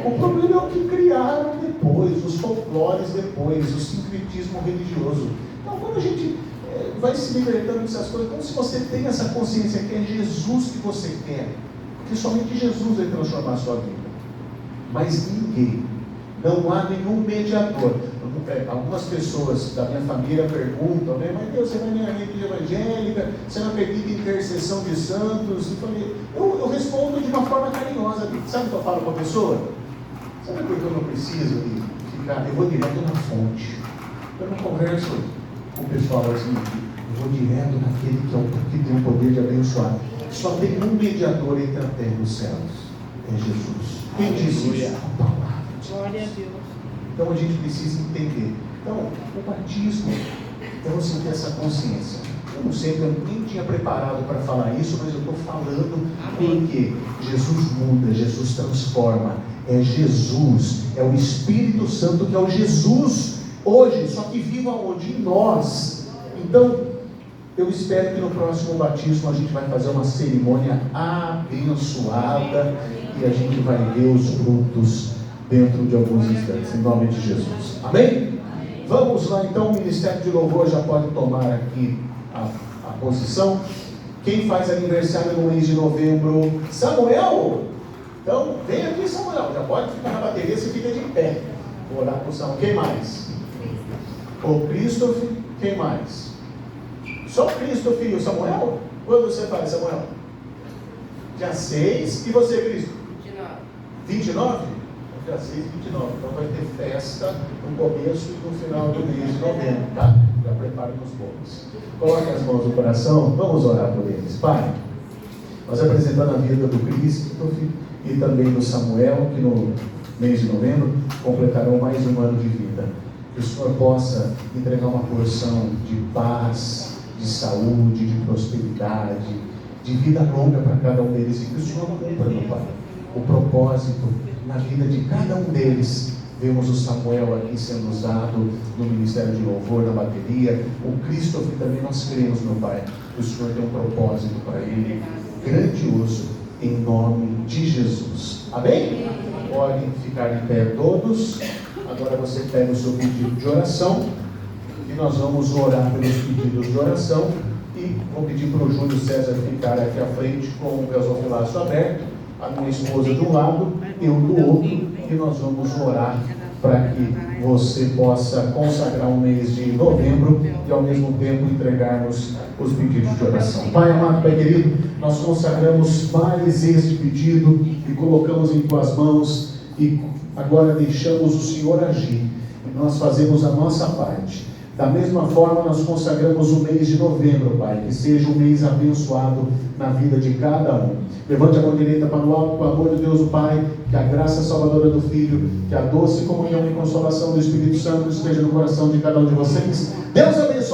O problema é o que criaram depois, os folclores depois, o sincretismo religioso. Então, quando a gente vai se libertando dessas coisas, então, se você tem essa consciência que é Jesus que você quer, que somente Jesus vai transformar a sua vida, mas ninguém, não há nenhum mediador. Algumas pessoas da minha família perguntam: mas Deus, você vai na igreja evangélica, você não acredita em intercessão de santos? Eu respondo de uma forma carinhosa. Sabe o que eu falo para a pessoa? Sabe por que eu não preciso ficar? Eu vou direto na fonte. Eu não converso com o pessoal assim, eu vou direto naquele que tem o poder de abençoar. Só tem um mediador entre a terra e os céus, é Jesus. Quem disse isso? A palavra de Deus. Glória a Deus. Então a gente precisa entender. Então, o batismo é você ter essa consciência. Eu não sei, eu nem tinha preparado para falar isso, mas eu estou falando porque Jesus muda, Jesus transforma. É Jesus, é o Espírito Santo que é o Jesus hoje, só que viva onde? Em nós. Então, eu espero que no próximo batismo a gente vai fazer uma cerimônia abençoada e a gente vai ver os frutos dentro de alguns instantes, em nome de Jesus. Amém? Vamos lá então, o Ministério de Louvor já pode tomar aqui a posição. Quem faz aniversário no mês de novembro? Samuel! Então, vem aqui, Samuel. Já pode ficar na bateria, você fica de pé. Vou orar por Samuel. Quem mais? O Christopher. Quem mais? Só o Christopher e o Samuel? Quando você faz, Samuel? Dia 6. E você, Cristo? 29? Dia 6 e 29. Então vai ter festa no começo e no final do mês de novembro, tá? Já prepara os bolos. Coloque as mãos no coração. Vamos orar por eles. Pai, nós apresentando a vida do Christopher e também do Samuel, que no mês de novembro completarão mais um ano de vida. Que o Senhor possa entregar uma porção de paz, de saúde, de prosperidade, de vida longa para cada um deles, e que o Senhor cumpra, meu Pai, o propósito na vida de cada um deles. Vemos o Samuel aqui sendo usado no Ministério de Louvor, na bateria. O Christopher também, nós cremos, meu Pai, que o Senhor tem um propósito para ele grandioso, em nome de Jesus. Amém? Podem ficar de pé todos. Agora você pega o seu pedido de oração e nós vamos orar pelos pedidos de oração. E vou pedir para o Júlio César ficar aqui à frente com o gasofilaço aberto, a minha esposa de um lado, eu do outro, e nós vamos orar para que você possa consagrar o mês de novembro e ao mesmo tempo entregarmos os pedidos de oração. Pai amado, Pai querido, nós consagramos mais este pedido e colocamos em tuas mãos, e agora deixamos o Senhor agir, e nós fazemos a nossa parte. Da mesma forma, nós consagramos o mês de novembro, Pai, que seja um mês abençoado na vida de cada um. Levante a mão direita para o alto, com o amor de Deus o Pai, que a graça salvadora do Filho, que a doce comunhão e consolação do Espírito Santo esteja no coração de cada um de vocês. Deus abençoe.